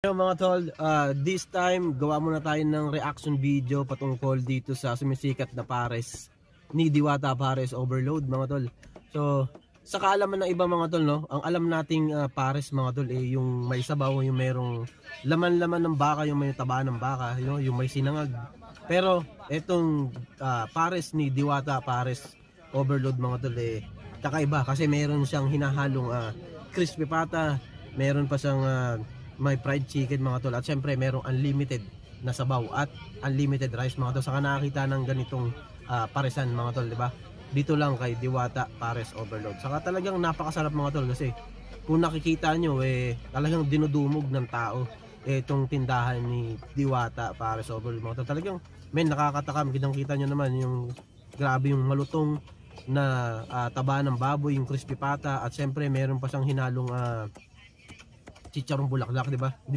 Yo mga tol, this time gawa muna tayo ng reaction video patungkol dito sa sumisikat na pares ni Diwata Pares Overload mga tol. So sa kaalaman ng iba mga tol, no, ang alam nating pares mga tol yung may sabaw, yung merong laman-laman ng baka, yung may taba ng baka, yung may sinangag. Pero etong pares ni Diwata Pares Overload mga tol kakaiba kasi meron siyang hinahalong crispy pata, meron pa siyang may fried chicken mga tol, at syempre merong unlimited na sabaw at unlimited rice mga tol. Saka nakakita ng ganitong paresan mga tol, di ba? Dito lang kay Diwata Pares Overload. Saka talagang napakasarap mga tol kasi kung nakikita nyo talagang dinudumog ng tao itong tindahan ni Diwata Pares Overload mga tol. Talagang nakakatakam, kitang-kita nyo naman yung grabe yung malutong na taba ng baboy, yung crispy pata, at syempre meron pa siyang hinalong chicharong bulaklak, di ba? Di pa